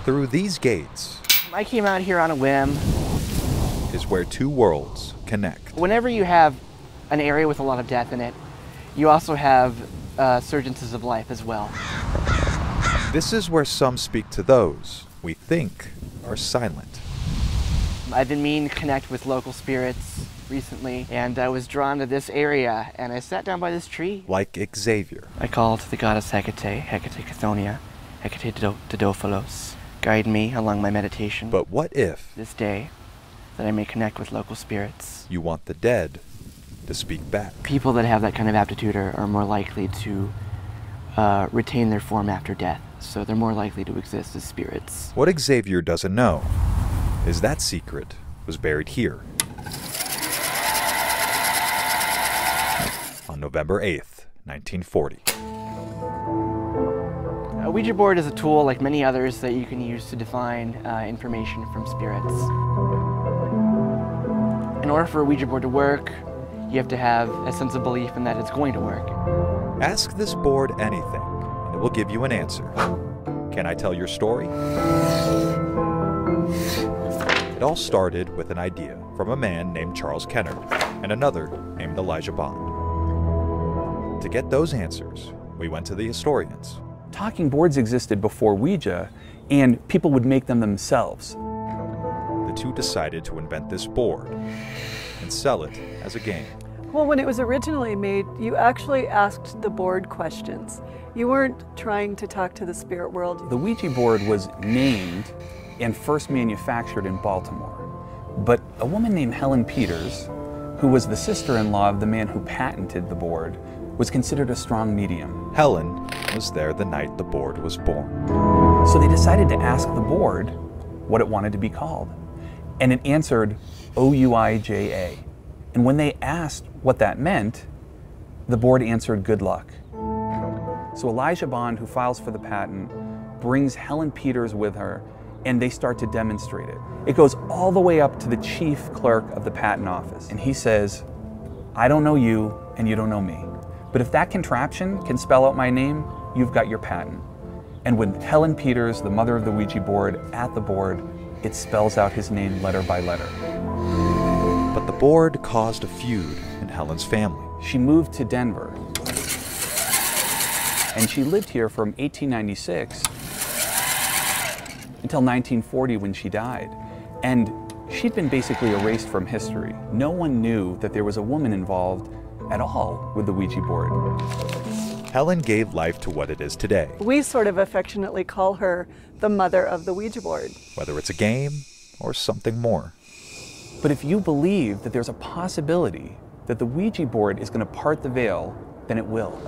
Through these gates I came out here on a whim. is where two worlds connect. Whenever you have an area with a lot of death in it, you also have surgences of life as well. This is where some speak to those we think are silent. I've been meaning to connect with local spirits recently, and I was drawn to this area, and I sat down by this tree. Like Xavier. I called the goddess Hecate, Hecate Chthoniah, Hecate Dodophilos, guide me along my meditation. But what if This day, that I may connect with local spirits. you want the dead to speak back? People that have that kind of aptitude are more likely to retain their form after death, so they're more likely to exist as spirits. What Xavier doesn't know is that secret was buried here on November 8th, 1940. A Ouija board is a tool like many others that you can use to define information from spirits. In order for a Ouija board to work, you have to have a sense of belief in that it's going to work. Ask this board anything, and it will give you an answer. Can I tell your story? It all started with an idea from a man named Charles Kennard and another named Elijah Bond. To get those answers, we went to the historians. Talking boards existed before Ouija, and people would make them themselves. The two decided to invent this board and sell it as a game. Well, when it was originally made, you actually asked the board questions. You weren't trying to talk to the spirit world. The Ouija board was named and first manufactured in Baltimore. But a woman named Helen Peters, who was the sister-in-law of the man who patented the board, was considered a strong medium. Helen was there the night the board was born. So they decided to ask the board what it wanted to be called. And it answered Ouija. And when they asked what that meant, the board answered good luck. So Elijah Bond, who files for the patent, brings Helen Peters with her, and they start to demonstrate it. It goes all the way up to the chief clerk of the patent office. And he says, I don't know you, and you don't know me. But if that contraption can spell out my name, you've got your patent. And with Helen Peters, the mother of the Ouija board, at the board, it spells out his name letter by letter. But the board caused a feud in Helen's family. She moved to Denver. And she lived here from 1896 until 1940 when she died. And she'd been basically erased from history. No one knew that there was a woman involved at all with the Ouija board. Helen gave life to what it is today. We sort of affectionately call her the mother of the Ouija board. Whether it's a game or something more. But if you believe that there's a possibility that the Ouija board is going to part the veil, then it will.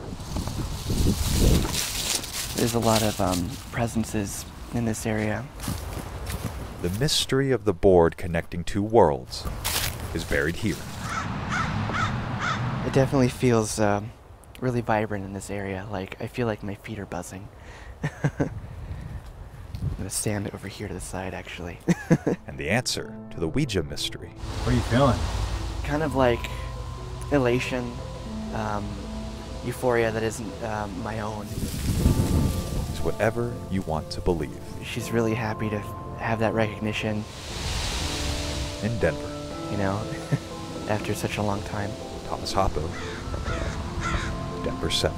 There's a lot of presences in this area. The mystery of the board connecting two worlds is buried here. It definitely feels really vibrant in this area. Like, I feel like my feet are buzzing. I'm gonna stand over here to the side, actually. And the answer to the Ouija mystery. What are you feeling? Kind of like elation, euphoria that isn't my own. Is whatever you want to believe. She's really happy to have that recognition, In Denver. you know, after such a long time. Thomas Hoppo, Denver 7.